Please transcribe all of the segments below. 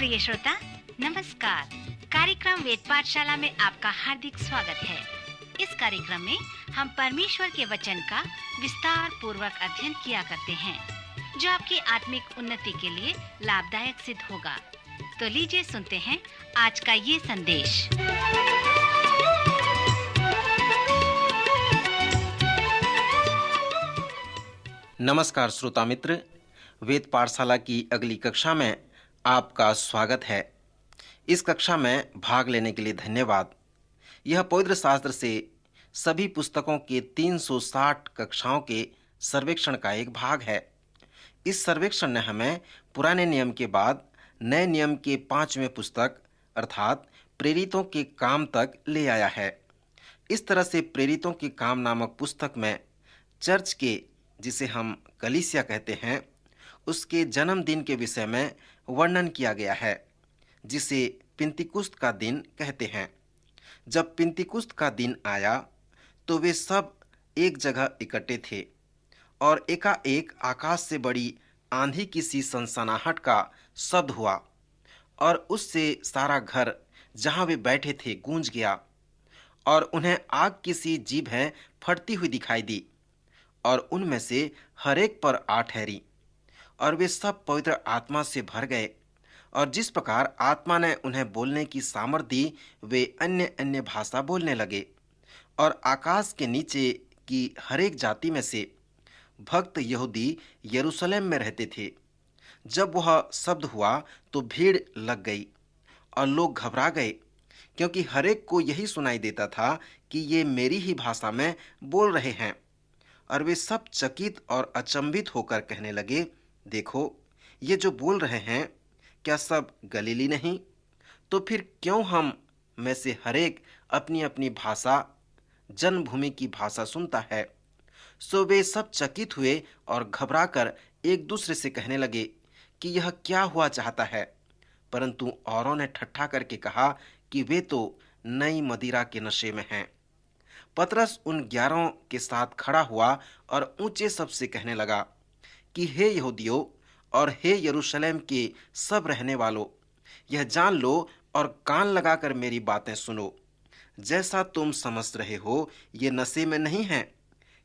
प्रिय श्रोता, नमस्कार। कार्यक्रम वेद पाठशाला में आपका हार्दिक स्वागत है। इस कार्यक्रम में हम परमेश्वर के वचन का विस्तार पूर्वक अध्ययन किया करते हैं, जो आपकी आत्मिक उन्नति के लिए लाभदायक सिद्ध होगा। तो लीजिए सुनते हैं आज का ये संदेश। नमस्कार श्रोता मित्र, वेद पाठशाला की अगली कक्षा में आपका स्वागत है। इस कक्षा में भाग लेने के लिए धन्यवाद। यह पवित्र शास्त्र से सभी पुस्तकों के 360 कक्षाओं के सर्वेक्षण का एक भाग है। इस सर्वेक्षण ने हमें पुराने नियम के बाद नए नियम के 5वें पुस्तक अर्थात प्रेरितों के काम तक ले आया है। इस तरह से प्रेरितों के काम नामक पुस्तक में चर्च के, जिसे हम कलीसिया कहते हैं, उसके जन्मदिन के विषय में वर्णन किया गया है, जिसे पिंतीकुस्त का दिन कहते हैं। जब पिंतीकुस्त का दिन आया तो वे सब एक जगह इकट्ठे थे और एकाएक आकाश से बड़ी आंधी की सी सनसनाहट का शब्द हुआ और उससे सारा घर जहां वे बैठे थे गूंज गया और उन्हें आग की सी जीभें फटती हुई दिखाई दी और उनमें से हर एक पर आ ठहरी और वे सब पवित्र आत्मा से भर गए और जिस प्रकार आत्मा ने उन्हें बोलने की सामर्थ दी, वे अन्य अन्य भाषा बोलने लगे। और आकाश के नीचे की हर एक जाति में से भक्त यहूदी यरूशलेम में रहते थे। जब वह शब्द हुआ तो भीड़ लग गई और लोग घबरा गए, क्योंकि हर एक को यही सुनाई देता था कि ये मेरी ही भाषा में बोल रहे हैं। और वे सब चकित और अचंभित होकर कहने लगे, देखो, ये जो बोल रहे हैं, क्या सब गलीली नहीं? तो फिर क्यों हम में से हरेक अपनी अपनी भाषा, जन्मभूमि की भाषा सुनता है? सो वे सब चकित हुए और घबराकर एक दूसरे से कहने लगे कि यह क्या हुआ चाहता है। परंतु औरों ने ठट्ठा करके कहा कि वे तो नई मदिरा के नशे में हैं। पतरस उन 11 के साथ खड़ा हुआ और ऊंचे शब्द से कहने लगा कि हे यहूदियों और हे यरूशलेम के सब रहने वालों, यह जान लो और कान लगाकर मेरी बातें सुनो। जैसा तुम समझ रहे हो, ये नशे में नहीं है,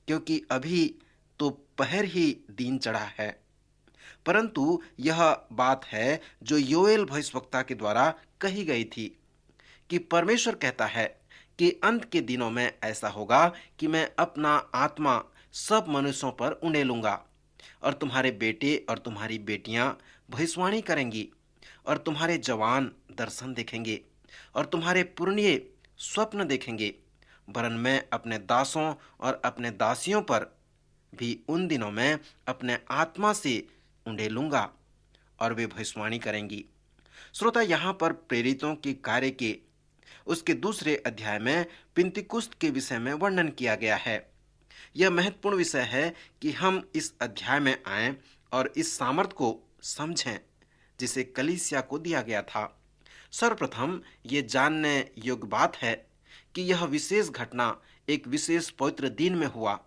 क्योंकि अभी तो पहर ही दिन चढ़ा है, परंतु यह बात है जो योएल भविष्यवक्ता के द्वारा कही गई थी कि परमेश्वर कहता है कि अंत के दिनों में ऐसा होगा कि मैं अपना आत्मा सब मनुष्यों पर उंडेलूंगा और तुम्हारे बेटे और तुम्हारी बेटियां भविष्यवाणी करेंगी और तुम्हारे जवान दर्शन देखेंगे और तुम्हारे पुरनिये स्वप्न देखेंगे। वरन मैं अपने दासों और अपने दासियों पर भी उन दिनों में अपने आत्मा से उंडेलूंगा और वे भविष्यवाणी करेंगी। श्रोता, यहाँ पर प्रेरितों के कार्य के उसके दूसरे अध्याय में पिंतीकुस्त के विषय में वर्णन किया गया है। यह महत्वपूर्ण विषय है कि हम इस अध्याय में आएं और इस सामर्थ को समझें जिसे कलीसिया को दिया गया था। सर्वप्रथम ये जानने योग्य बात है कि यह विशेष घटना एक विशेष पवित्र दिन में हुआ,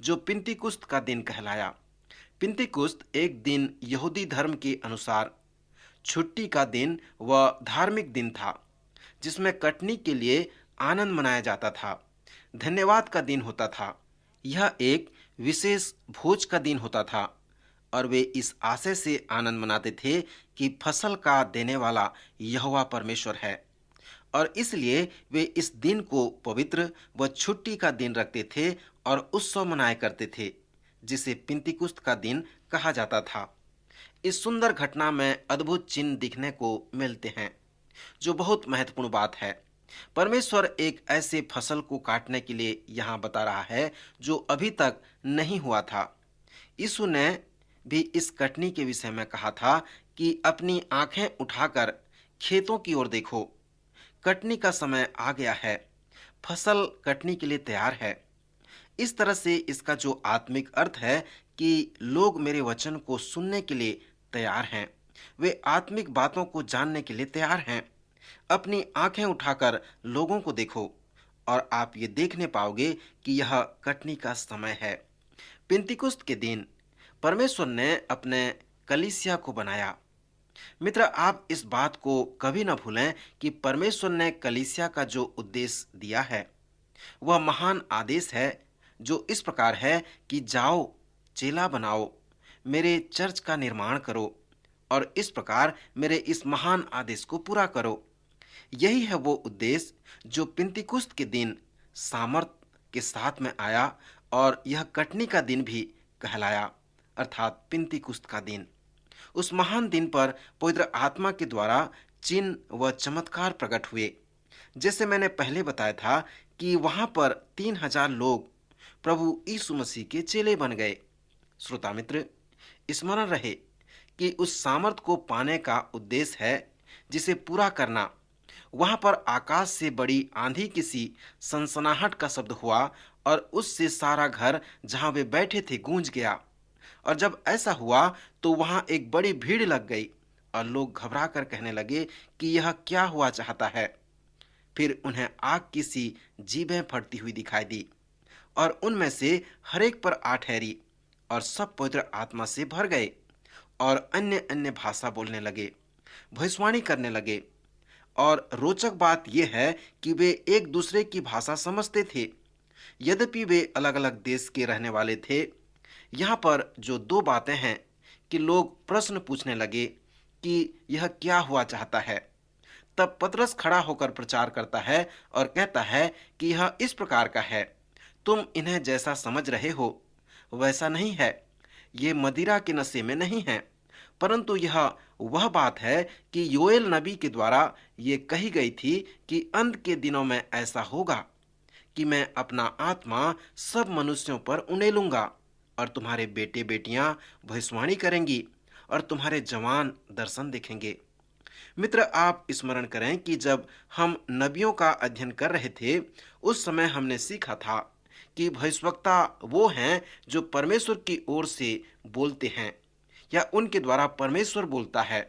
जो पिंतीकुस्त का दिन कहलाया। पिंतीकुस्त एक दिन यहूदी धर्म के अनुसार छुट्टी का दिन व धार्मिक दिन था, जिसमें कटनी के लिए आनंद मनाया जाता था, धन्यवाद का दिन होता था। यह एक विशेष भोज का दिन होता था और वे इस आशय से आनंद मनाते थे कि फसल का देने वाला यहोवा परमेश्वर है, और इसलिए वे इस दिन को पवित्र व छुट्टी का दिन रखते थे और उत्सव मनाया करते थे, जिसे पिंतीकुस्त का दिन कहा जाता था। इस सुंदर घटना में अद्भुत चिन्ह दिखने को मिलते हैं, जो बहुत महत्वपूर्ण बात है। परमेश्वर एक ऐसे फसल को काटने के लिए यहाँ बता रहा है जो अभी तक नहीं हुआ था। यीशु ने भी इस कटनी के विषय में कहा था कि अपनी आंखें उठाकर खेतों की ओर देखो, कटनी का समय आ गया है, फसल कटनी के लिए तैयार है। इस तरह से इसका जो आत्मिक अर्थ है कि लोग मेरे वचन को सुनने के लिए तैयार हैं, वे आत्मिक बातों को जानने के लिए तैयार हैं। अपनी आंखें उठाकर लोगों को देखो और आप ये देखने पाओगे कि यह कटनी का समय है। पिंतीकुस्त के दिन परमेश्वर ने अपने कलीसिया को बनाया मित्र, आप इस बात को कभी न भूलें कि परमेश्वर ने कलीसिया का जो उद्देश्य दिया है वह महान आदेश है, जो इस प्रकार है कि जाओ, चेला बनाओ, मेरे चर्च का निर्माण करो और इस प्रकार मेरे इस महान आदेश को पूरा करो। यही है वो उद्देश्य जो पिंतीकुस्त के दिन सामर्थ के साथ में आया और यह कटनी का दिन भी कहलाया, अर्थात पिंतीकुस्त का दिन। उस महान दिन पर पवित्र आत्मा के द्वारा चिन्ह व चमत्कार प्रकट हुए। जैसे मैंने पहले बताया था कि वहां पर 3000 लोग प्रभु यीशु मसीह के चेले बन गए। श्रोता मित्र, स्मरण रहे कि उस सामर्थ को पाने का उद्देश्य है जिसे पूरा करना। वहां पर आकाश से बड़ी आंधी किसी सनसनाहट का शब्द हुआ और उससे सारा घर जहां वे बैठे थे गूंज गया। और जब ऐसा हुआ तो वहां एक बड़ी भीड़ लग गई और लोग घबरा कर कहने लगे कि यह क्या हुआ चाहता है। फिर उन्हें आग की सी जीभें फटती हुई दिखाई दी और उनमें से हर एक पर आ ठहरी और सब पवित्र आत्मा से भर गए और अन्य अन्य भाषा बोलने लगे, भविष्यवाणी करने लगे। और रोचक बात यह है कि वे एक दूसरे की भाषा समझते थे, यद्यपि वे अलग अलग देश के रहने वाले थे। यहाँ पर जो दो बातें हैं कि लोग प्रश्न पूछने लगे कि यह क्या हुआ चाहता है। तब पतरस खड़ा होकर प्रचार करता है और कहता है कि यह इस प्रकार का है, तुम इन्हें जैसा समझ रहे हो वैसा नहीं है। ये मदिरा के नशे में नहीं है, परंतु यह वह बात है कि योएल नबी के द्वारा ये कही गई थी कि अंत के दिनों में ऐसा होगा कि मैं अपना आत्मा सब मनुष्यों पर उंडेलूंगा और तुम्हारे बेटे बेटियां भविष्यवाणी करेंगी और तुम्हारे जवान दर्शन देखेंगे। मित्र, आप स्मरण करें कि जब हम नबियों का अध्ययन कर रहे थे उस समय हमने सीखा था कि भविष्यवक्ता वो हैं जो परमेश्वर की ओर से बोलते हैं या उनके द्वारा परमेश्वर बोलता है।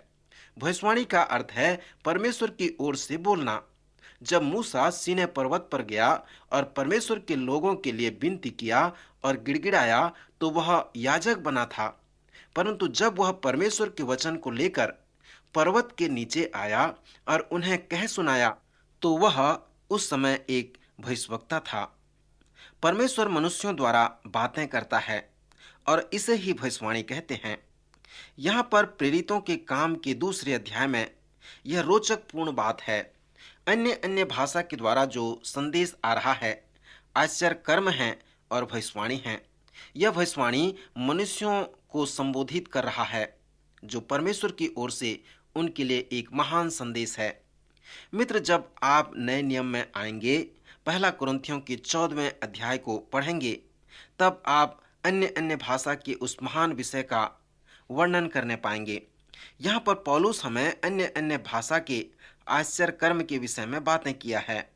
भविष्यवाणी का अर्थ है परमेश्वर की ओर से बोलना। जब मूसा सीनै पर्वत पर गया और परमेश्वर के लोगों के लिए विनती किया और गिड़गिड़ाया तो वह याजक बना था, परंतु जब वह परमेश्वर के वचन को लेकर पर्वत के नीचे आया और उन्हें कह सुनाया तो वह उस समय एक भविष्यवक्ता था। परमेश्वर मनुष्यों द्वारा बातें करता है और इसे ही भविष्यवाणी कहते हैं। यहाँ पर प्रेरितों के काम के दूसरे अध्याय में यह रोचक पूर्ण बात है। अन्य अन्य भाषा के द्वारा जो संदेश आ रहा है आश्चर्य कर्म है और भविष्यवाणी है। यह भविष्यवाणी मनुष्यों को संबोधित कर रहा है जो परमेश्वर की ओर से उनके लिए एक महान संदेश है। मित्र, जब आप नए नियम में आएंगे, पहला कुरिन्थियों के 14वें अध्याय को पढ़ेंगे, तब आप अन्य अन्य भाषा के उस महान विषय का वर्णन करने पाएंगे। यहाँ पर पौलुस हमें अन्य अन्य भाषा के आश्चर्य कर्म के विषय में बातें किया है।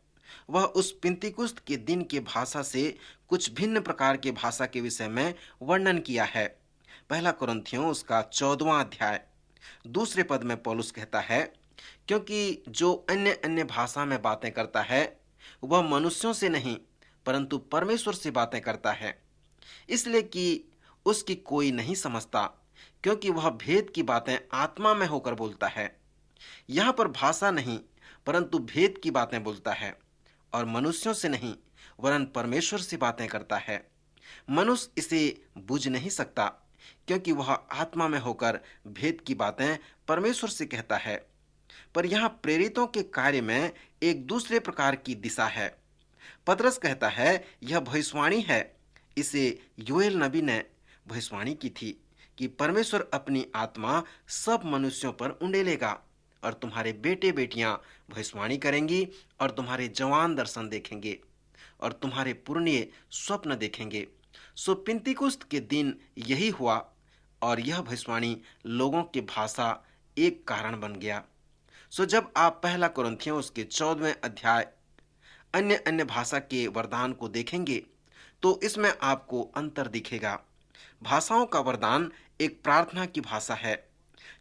वह उस पिंतीकुस्त के दिन के भाषा से कुछ भिन्न प्रकार के भाषा के विषय में वर्णन किया है। पहला कुरिन्थियों उसका 14वां अध्याय दूसरे पद में पौलुस कहता है, क्योंकि जो अन्य अन्य भाषा में बातें करता है वह मनुष्यों से नहीं परंतु परमेश्वर से बातें करता है, इसलिए कि उसकी कोई नहीं समझता, क्योंकि वह भेद की बातें आत्मा में होकर बोलता है। यहाँ पर भाषा नहीं परंतु भेद की बातें बोलता है और मनुष्यों से नहीं वरन परमेश्वर से बातें करता है। मनुष्य इसे बुझ नहीं सकता, क्योंकि वह आत्मा में होकर भेद की बातें परमेश्वर से कहता है। पर यहाँ प्रेरितों के कार्य में एक दूसरे प्रकार की दिशा है। पतरस कहता है यह भविष्यवाणी है। इसे योएल नबी ने भविष्यवाणी की थी कि परमेश्वर अपनी आत्मा सब मनुष्यों पर उंडेलेगा और तुम्हारे बेटे बेटियां भविष्यवाणी करेंगी और तुम्हारे जवान दर्शन देखेंगे और तुम्हारे पुरनिये स्वप्न देखेंगे। सो पिंतीकुस्त के दिन यही हुआ और यह भविष्यवाणी लोगों की भाषा एक कारण बन गया। सो जब आप पहला कुरिन्थियों उसके 14वें अध्याय अन्य अन्य भाषा के वरदान को देखेंगे तो इसमें आपको अंतर दिखेगा। भाषाओं का वरदान एक प्रार्थना की भाषा है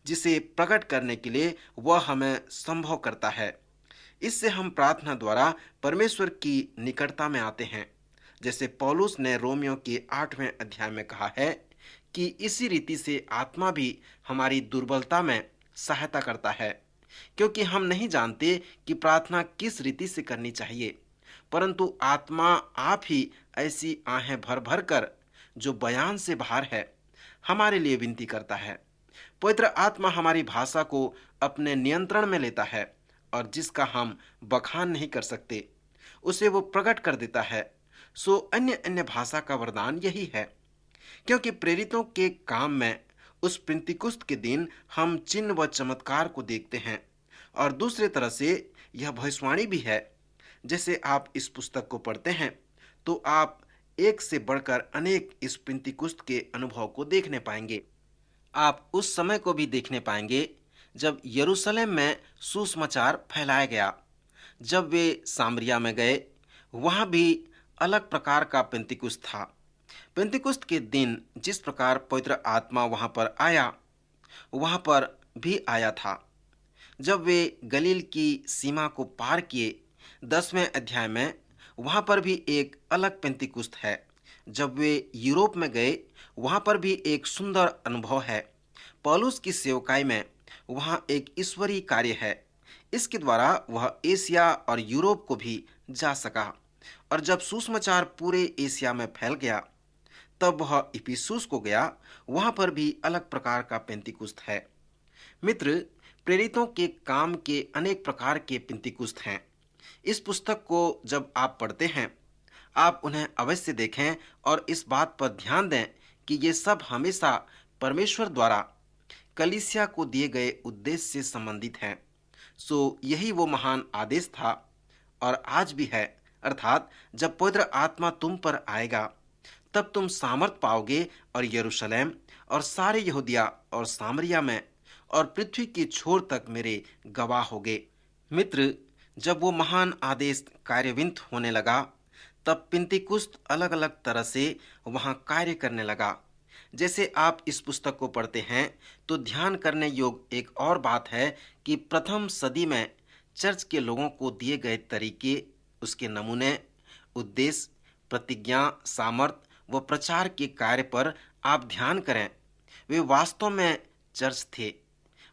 जिसे प्रकट करने के लिए वह हमें संभव करता है। इससे हम प्रार्थना द्वारा परमेश्वर की निकटता में आते हैं, जैसे पौलुस ने रोमियो के 8वें अध्याय में कहा है कि इसी रीति से आत्मा भी हमारी दुर्बलता में सहायता करता है, क्योंकि हम नहीं जानते कि प्रार्थना किस रीति से करनी चाहिए, परंतु आत्मा आप ही ऐसी आहें भर भर कर जो बयान से बाहर है हमारे लिए विनती करता है। पवित्र आत्मा हमारी भाषा को अपने नियंत्रण में लेता है और जिसका हम बखान नहीं कर सकते उसे वो प्रकट कर देता है। सो अन्य अन्य भाषा का वरदान यही है, क्योंकि प्रेरितों के काम में उस पिंतीकुस्त के दिन हम चिन्ह व चमत्कार को देखते हैं, और दूसरे तरह से यह भविष्यवाणी भी है। जैसे आप इस पुस्तक को पढ़ते हैं तो आप एक से बढ़कर अनेक इस पिंतीकुस्त के अनुभव को देखने पाएंगे। आप उस समय को भी देखने पाएंगे जब यरूशलेम में सुसमाचार फैलाया गया। जब वे सामरिया में गए, वहां भी अलग प्रकार का पेंतिकुस्त था। पेंतिकुस्त के दिन जिस प्रकार पवित्र आत्मा वहां पर आया, वहां पर भी आया था। जब वे गलील की सीमा को पार किए, 10वें अध्याय में, वहां पर भी एक अलग पेंतिकुस्त है। जब वे यूरोप में गए, वहां पर भी एक सुंदर अनुभव है। पौलुस की सेवकाई में वहां एक ईश्वरीय कार्य है। इसके द्वारा वह एशिया और यूरोप को भी जा सका, और जब सुसमाचार पूरे एशिया में फैल गया, तब वह इफिसुस को गया। वहां पर भी अलग प्रकार का पेंतिकुस्त है। मित्र, प्रेरितों के काम के अनेक प्रकार के पेंतिकुस्त हैं। इस पुस्तक को जब आप पढ़ते हैं, आप उन्हें अवश्य देखें और इस बात पर ध्यान दें कि ये सब हमेशा परमेश्वर द्वारा कलीसिया को दिए गए उद्देश्य से संबंधित हैं। सो यही वो महान आदेश था और आज भी है, अर्थात जब पवित्र आत्मा तुम पर आएगा तब तुम सामर्थ पाओगे और यरूशलेम और सारे यहूदिया और सामरिया में और पृथ्वी की छोर तक मेरे गवाह होगे। मित्र, जब वो महान आदेश कार्यवित होने लगा, तब पिंतीकुस्त अलग अलग तरह से वहां कार्य करने लगा। जैसे आप इस पुस्तक को पढ़ते हैं तो ध्यान करने योग्य एक और बात है कि प्रथम सदी में चर्च के लोगों को दिए गए तरीके, उसके नमूने, उद्देश्य, प्रतिज्ञा, सामर्थ व प्रचार के कार्य पर आप ध्यान करें। वे वास्तव में चर्च थे,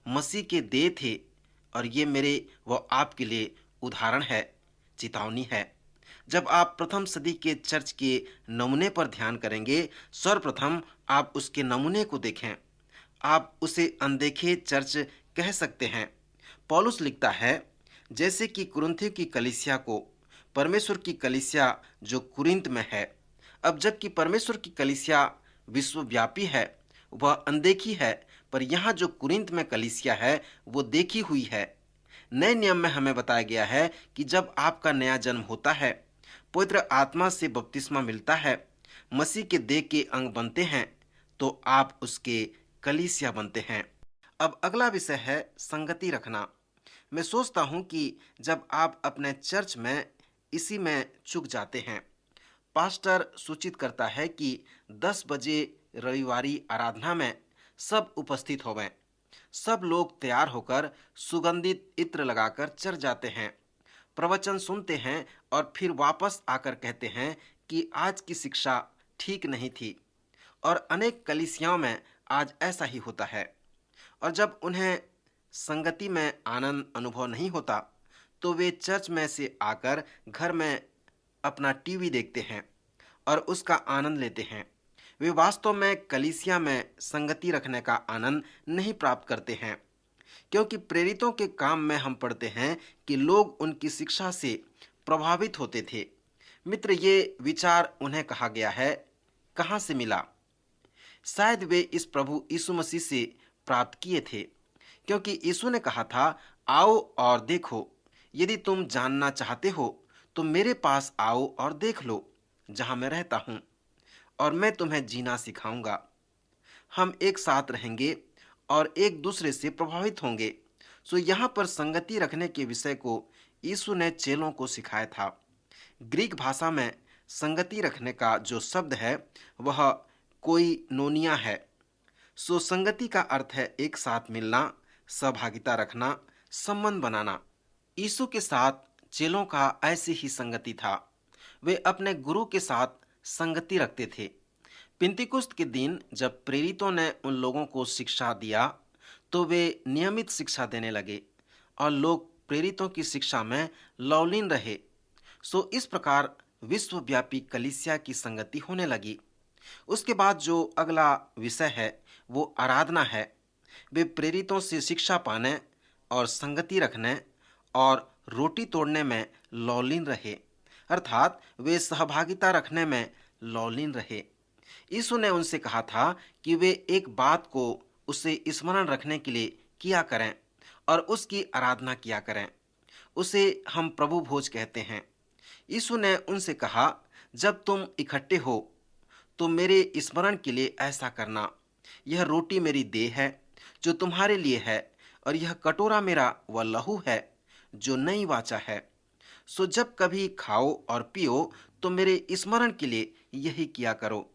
मसीह के देह थे, और ये मेरे व आपके लिए उदाहरण है, चेतावनी है। जब आप प्रथम सदी के चर्च के नमूने पर ध्यान करेंगे, सर्वप्रथम आप उसके नमूने को देखें। आप उसे अनदेखे चर्च कह सकते हैं। पौलुस लिखता है, जैसे कि कुरिन्थियों की कलीसिया को परमेश्वर की कलीसिया जो कुरिन्थ में है। अब जबकि परमेश्वर की कलीसिया विश्वव्यापी है, वह अनदेखी है, पर यहाँ जो कुरिन्थ में कलीसिया है वो देखी हुई है। नए नियम में हमें बताया गया है कि जब आपका नया जन्म होता है, पवित्र आत्मा से बपतिस्मा मिलता है, मसीह के देह के अंग बनते हैं, तो आप उसके कलीसिया बनते हैं। अब अगला विषय है संगति रखना। मैं सोचता हूं कि जब आप अपने चर्च में इसी में चूक जाते हैं। पास्टर सूचित करता है कि 10 बजे रविवारी आराधना में सब उपस्थित होवें। सब लोग तैयार होकर सुगंधित इत्र लगाकर चढ़ जाते हैं, प्रवचन सुनते हैं और फिर वापस आकर कहते हैं कि आज की शिक्षा ठीक नहीं थी। और अनेक कलीसियाओं में आज ऐसा ही होता है। और जब उन्हें संगति में आनंद अनुभव नहीं होता, तो वे चर्च में से आकर घर में अपना टीवी देखते हैं और उसका आनंद लेते हैं। वे वास्तव में कलीसिया में संगति रखने का आनंद नहीं प्राप्त करते हैं, क्योंकि प्रेरितों के काम में हम पढ़ते हैं कि लोग उनकी शिक्षा से प्रभावित होते थे। मित्र, ये विचार उन्हें कहा गया है, कहाँ से मिला? शायद वे इस प्रभु यीशु मसीह से प्राप्त किए थे, क्योंकि यीशु ने कहा था, आओ और देखो। यदि तुम जानना चाहते हो तो मेरे पास आओ और देख लो, जहां मैं रहता हूं, और मैं तुम्हें जीना सिखाऊंगा। हम एक साथ रहेंगे और एक दूसरे से प्रभावित होंगे। सो यहाँ पर संगति रखने के विषय को यीशु ने चेलों को सिखाया था। ग्रीक भाषा में संगति रखने का जो शब्द है वह कोइनोनिया है। सो संगति का अर्थ है एक साथ मिलना, सहभागिता रखना, संबंध बनाना। यीशु के साथ चेलों का ऐसी ही संगति था। वे अपने गुरु के साथ संगति रखते थे। पिंतीकुस्त के दिन जब प्रेरितों ने उन लोगों को शिक्षा दिया, तो वे नियमित शिक्षा देने लगे और लोग प्रेरितों की शिक्षा में लवलीन रहे। सो इस प्रकार विश्वव्यापी कलीसिया की संगति होने लगी। उसके बाद जो अगला विषय है वो आराधना है। वे प्रेरितों से शिक्षा पाने और संगति रखने और रोटी तोड़ने में लौलीन रहे, अर्थात वे सहभागिता रखने में लौलीन रहे। यीशु ने उनसे कहा था कि वे एक बात को उसे स्मरण रखने के लिए किया करें और उसकी आराधना किया करें। उसे हम प्रभु भोज कहते हैं। यीशु ने उनसे कहा, जब तुम इकट्ठे हो तो मेरे स्मरण के लिए ऐसा करना। यह रोटी मेरी देह है जो तुम्हारे लिए है, और यह कटोरा मेरा वह लहू है जो नई वाचा है। सो जब कभी खाओ और पियो तो मेरे स्मरण के लिए यही किया करो।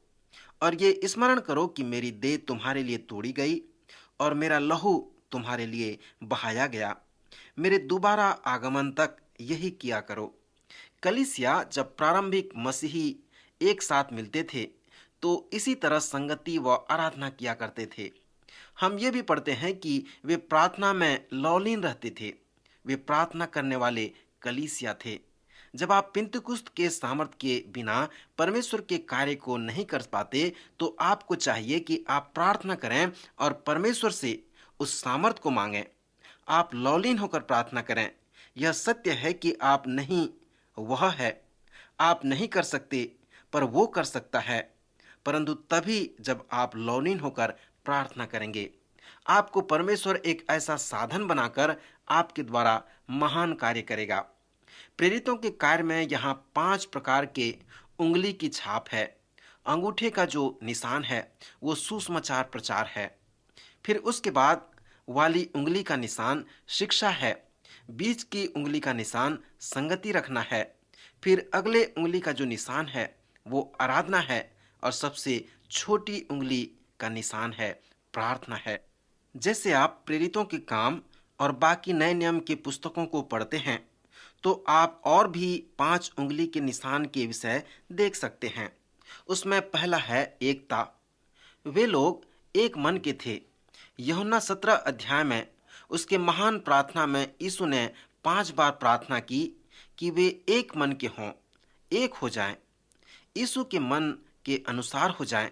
और ये स्मरण करो कि मेरी देह तुम्हारे लिए तोड़ी गई और मेरा लहू तुम्हारे लिए बहाया गया। मेरे दोबारा आगमन तक यही किया करो। कलीसिया जब प्रारंभिक मसीही एक साथ मिलते थे तो इसी तरह संगति व आराधना किया करते थे। हम ये भी पढ़ते हैं कि वे प्रार्थना में लौलीन रहते थे। वे प्रार्थना करने वाले कलीसिया थे। जब आप पिंतकुस्त के सामर्थ्य के बिना परमेश्वर के कार्य को नहीं कर पाते तो आपको चाहिए कि आप प्रार्थना करें और परमेश्वर से उस सामर्थ्य को मांगें। आप लौलीन होकर प्रार्थना करें। यह सत्य है कि आप नहीं, वह है। आप नहीं कर सकते पर वो कर सकता है। परंतु तभी जब आप लौलीन होकर प्रार्थना करेंगे, आपको परमेश्वर एक ऐसा साधन बनाकर आपके द्वारा महान कार्य करेगा। प्रेरितों के कार्य में यहाँ 5 प्रकार के उंगली की छाप है। अंगूठे का जो निशान है वो सुसमाचार प्रचार है। फिर उसके बाद वाली उंगली का निशान शिक्षा है। बीच की उंगली का निशान संगति रखना है। फिर अगले उंगली का जो निशान है वो आराधना है, और सबसे छोटी उंगली का निशान है प्रार्थना है। जैसे आप प्रेरितों के काम और बाकी नए नियम के पुस्तकों को पढ़ते हैं तो आप और भी 5 उंगली के निशान के विषय देख सकते हैं। उसमें पहला है एकता। वे लोग एक मन के थे। यूहन्ना 17 अध्याय में उसके महान प्रार्थना में यीशु ने 5 बार प्रार्थना की कि वे एक मन के हों, एक हो जाएं, यीशु के मन के अनुसार हो जाएं,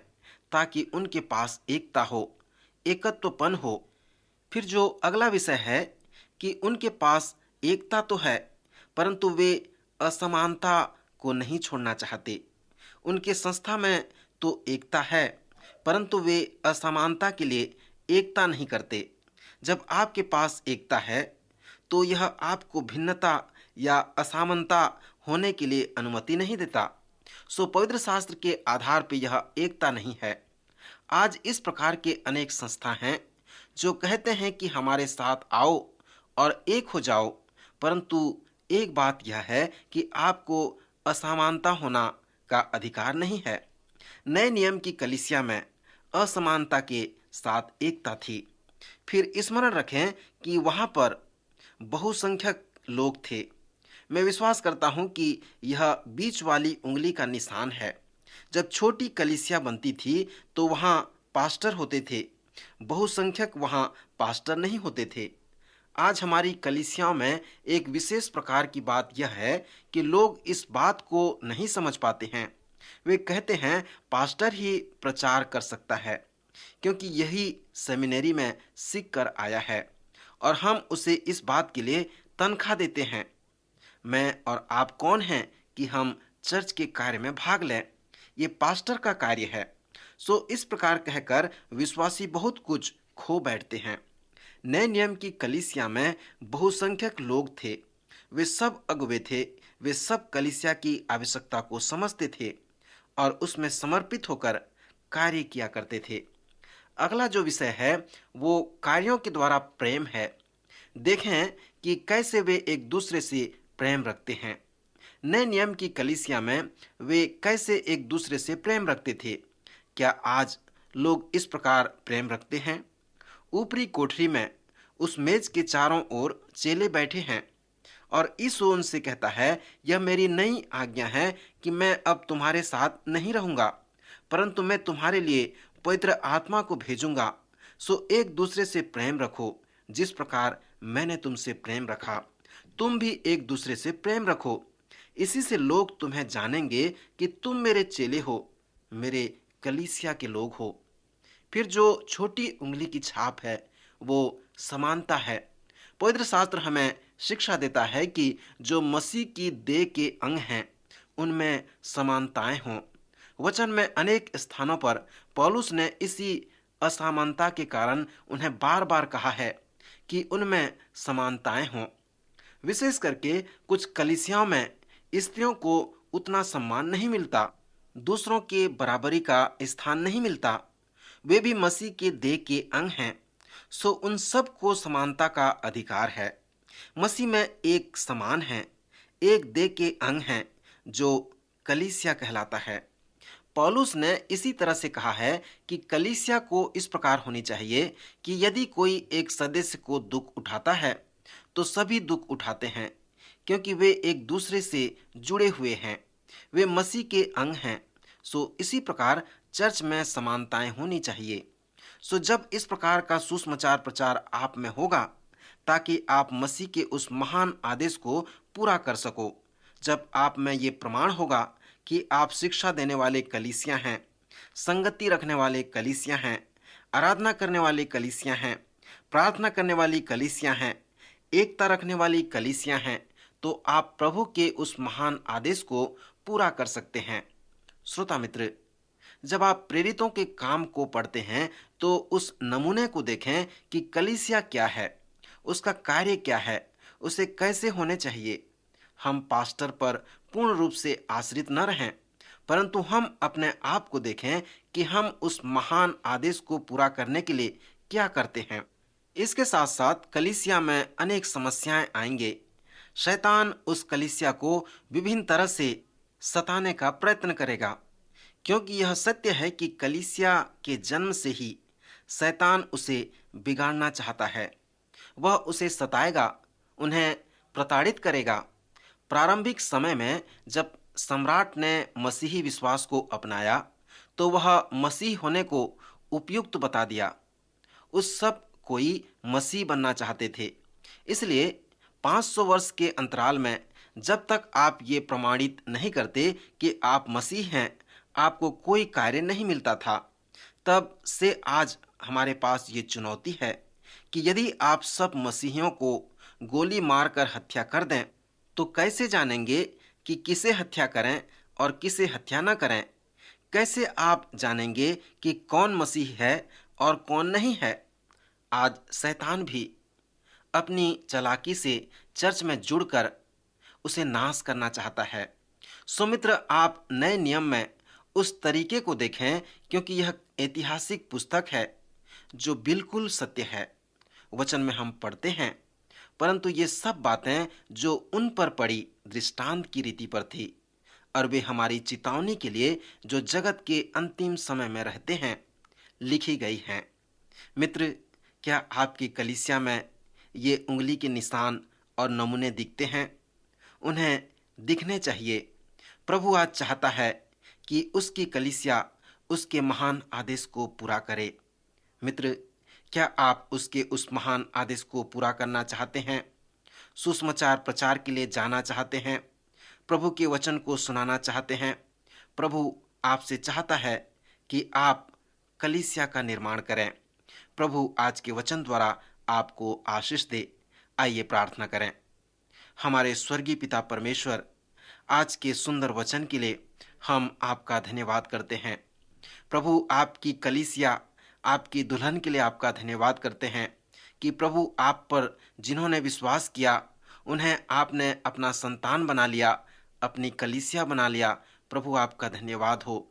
ताकि उनके पास एकता हो, एकत्वपन हो। फिर जो अगला विषय है कि उनके पास एकता तो है परंतु वे असमानता को नहीं छोड़ना चाहते। उनके संस्था में तो एकता है परंतु वे असमानता के लिए एकता नहीं करते। जब आपके पास एकता है तो यह आपको भिन्नता या असमानता होने के लिए अनुमति नहीं देता। सो पवित्र शास्त्र के आधार पर यह एकता नहीं है। आज इस प्रकार के अनेक संस्था हैं जो कहते हैं कि हमारे साथ आओ और एक हो जाओ, परंतु एक बात यह है कि आपको असमानता होना का अधिकार नहीं है। नए नियम की कलीसिया में असमानता के साथ एकता थी। फिर स्मरण रखें कि वहां पर बहुसंख्यक लोग थे। मैं विश्वास करता हूं कि यह बीच वाली उंगली का निशान है। जब छोटी कलीसिया बनती थी तो वहां पास्टर होते थे। बहुसंख्यक वहां पास्टर नहीं होते थे। आज हमारी कलीसियाओं में एक विशेष प्रकार की बात यह है कि लोग इस बात को नहीं समझ पाते हैं। वे कहते हैं पास्टर ही प्रचार कर सकता है क्योंकि यही सेमिनरी में सीख कर आया है और हम उसे इस बात के लिए तनख्वाह देते हैं। मैं और आप कौन हैं कि हम चर्च के कार्य में भाग लें? ये पास्टर का कार्य है। सो इस प्रकार कहकर विश्वासी बहुत कुछ खो बैठते हैं। नए नियम की कलीसिया में बहुसंख्यक लोग थे। वे सब अगुवे थे। वे सब कलीसिया की आवश्यकता को समझते थे और उसमें समर्पित होकर कार्य किया करते थे। अगला जो विषय है वो कार्यों के द्वारा प्रेम है। देखें कि कैसे वे एक दूसरे से प्रेम रखते हैं। नए नियम की कलीसिया में वे कैसे एक दूसरे से प्रेम रखते थे। क्या आज लोग इस प्रकार प्रेम रखते हैं? ऊपरी कोठरी में उस मेज के चारों ओर चेले बैठे हैं और यीशु उनसे कहता है, यह मेरी नई आज्ञा है कि मैं अब तुम्हारे साथ नहीं रहूंगा परंतु मैं तुम्हारे लिए पवित्र आत्मा को भेजूंगा। सो एक दूसरे से प्रेम रखो, जिस प्रकार मैंने तुमसे प्रेम रखा, तुम भी एक दूसरे से प्रेम रखो। इसी से लोग तुम्हें जानेंगे कि तुम मेरे चेले हो, मेरे कलीसिया के लोग हो। फिर जो छोटी उंगली की छाप है वो समानता है। पवित्र शास्त्र हमें शिक्षा देता है कि जो मसीह की देह के अंग हैं उनमें समानताएं हों। वचन में अनेक स्थानों पर पौलुस ने इसी असमानता के कारण उन्हें बार बार कहा है कि उनमें समानताएं हों। विशेष करके कुछ कलीसियाओं में स्त्रियों को उतना सम्मान नहीं मिलता, दूसरों के बराबरी का स्थान नहीं मिलता। वे भी मसीह के देह के अंग हैं, सो उन सब को समानता का अधिकार है। मसीह में एक समान है, एक देह के अंग हैं जो कलीसिया कहलाता है। पौलुस ने इसी तरह से कहा है कि कलीसिया को इस प्रकार होनी चाहिए कि यदि कोई एक सदस्य को दुख उठाता है तो सभी दुख उठाते हैं, क्योंकि वे एक दूसरे से जुड़े हुए हैं, वे मसीह के अंग हैं। सो इसी प्रकार चर्च में समानताएं होनी चाहिए। सो जब इस प्रकार का सुसमाचार प्रचार आप में होगा ताकि आप मसीह के उस महान आदेश को पूरा कर सको, जब आप में ये प्रमाण होगा कि आप शिक्षा देने वाले कलीसिया हैं, संगति रखने वाले कलीसिया हैं, आराधना करने वाली कलीसिया हैं, प्रार्थना करने वाली कलीसिया हैं, एकता रखने वाली कलीसिया हैं, तो आप प्रभु के उस महान आदेश को पूरा कर सकते हैं। श्रोता मित्र, जब आप प्रेरितों के काम को पढ़ते हैं तो उस नमूने को देखें कि कलीसिया क्या है, उसका कार्य क्या है, उसे कैसे होने चाहिए। हम पास्टर पर पूर्ण रूप से आश्रित न रहें, परंतु हम अपने आप को देखें कि हम उस महान आदेश को पूरा करने के लिए क्या करते हैं। इसके साथ साथ कलीसिया में अनेक समस्याएं आएंगे। शैतान उस कलीसिया को विभिन्न तरह से सताने का प्रयत्न करेगा, क्योंकि यह सत्य है कि कलीसिया के जन्म से ही शैतान उसे बिगाड़ना चाहता है। वह उसे सताएगा, उन्हें प्रताड़ित करेगा। प्रारंभिक समय में जब सम्राट ने मसीही विश्वास को अपनाया तो वह मसीह होने को उपयुक्त बता दिया। उस सब कोई मसीह बनना चाहते थे। इसलिए 500 वर्ष के अंतराल में जब तक आप ये प्रमाणित नहीं करते कि आप मसीह हैं, आपको कोई कार्य नहीं मिलता था। तब से आज हमारे पास ये चुनौती है कि यदि आप सब मसीहियों को गोली मारकर हत्या कर दें तो कैसे जानेंगे कि किसे हत्या करें और किसे हत्या न करें? कैसे आप जानेंगे कि कौन मसीह है और कौन नहीं है? आज शैतान भी अपनी चालाकी से चर्च में जुड़कर उसे नाश करना चाहता है। सुमित्र, आप नए नियम में उस तरीके को देखें, क्योंकि यह ऐतिहासिक पुस्तक है जो बिल्कुल सत्य है। वचन में हम पढ़ते हैं, परंतु ये सब बातें जो उन पर पड़ी दृष्टांत की रीति पर थी, और वे हमारी चेतावनी के लिए जो जगत के अंतिम समय में रहते हैं लिखी गई हैं। मित्र, क्या आपकी कलीसिया में ये उंगली के निशान और नमूने दिखते हैं? उन्हें दिखने चाहिए। प्रभु आज चाहता है कि उसकी कलीसिया उसके महान आदेश को पूरा करे। मित्र, क्या आप उसके उस महान आदेश को पूरा करना चाहते हैं? सुसमाचार प्रचार के लिए जाना चाहते हैं? प्रभु के वचन को सुनाना चाहते हैं? प्रभु आपसे चाहता है कि आप कलीसिया का निर्माण करें। प्रभु आज के वचन द्वारा आपको आशीष दे। आइए प्रार्थना करें। हमारे स्वर्गीय पिता परमेश्वर, आज के सुंदर वचन के लिए हम आपका धन्यवाद करते हैं। प्रभु, आपकी कलीसिया, आपकी दुल्हन के लिए आपका धन्यवाद करते हैं कि प्रभु आप पर जिन्होंने विश्वास किया उन्हें आपने अपना संतान बना लिया, अपनी कलीसिया बना लिया। प्रभु आपका धन्यवाद हो।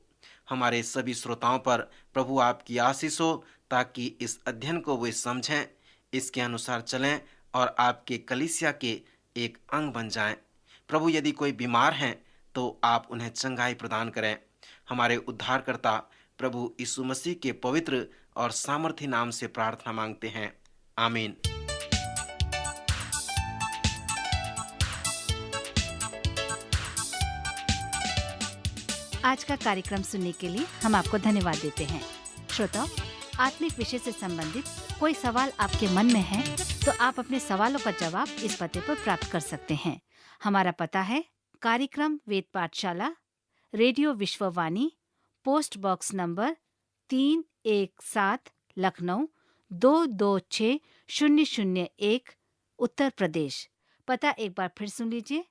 हमारे सभी श्रोताओं पर प्रभु आपकी आशीष हो, ताकि इस अध्ययन को वे समझें, इसके अनुसार चलें और आपके कलीसिया के एक अंग बन जाएं। प्रभु, यदि कोई बीमार हैं तो आप उन्हें चंगाई प्रदान करें। हमारे उद्धारकर्ता प्रभु यीशु मसीह के पवित्र और सामर्थी नाम से प्रार्थना मांगते हैं। आमीन। आज का कार्यक्रम सुनने के लिए हम आपको धन्यवाद देते हैं। श्रोताओ, आत्मिक विषय से संबंधित कोई सवाल आपके मन में है तो आप अपने सवालों का जवाब इस पते पर प्राप्त कर सकते हैं। हमारा पता है कार्यक्रम Ved Pathshala, radio Vishwavani, post box number 317 Lucknow 226001 Uttar Pradesh. पता एक बार फिर सुन लीजिए।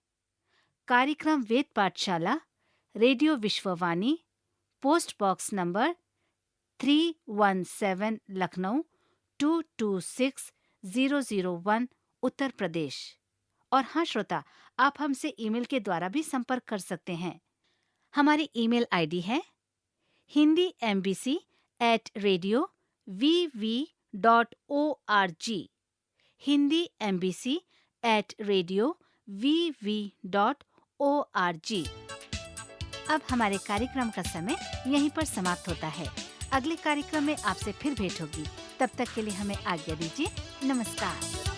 कार्यक्रम Ved Pathshala, radio Vishwavani, post box number 317 Lucknow 226001 Uttar Pradesh. और हाँ श्रोता, आप हमसे ईमेल के द्वारा भी संपर्क कर सकते हैं। हमारी ईमेल आईडी है hindiembc@radio.vv.org, hindiembc@radio.vv.org। अब हमारे कार्यक्रम का समय यहीं पर समाप्त होता है। अगले कार्यक्रम में आपसे फिर भेंट होगी। तब तक के लिए हमें आज्ञा दीजिए। नमस्कार।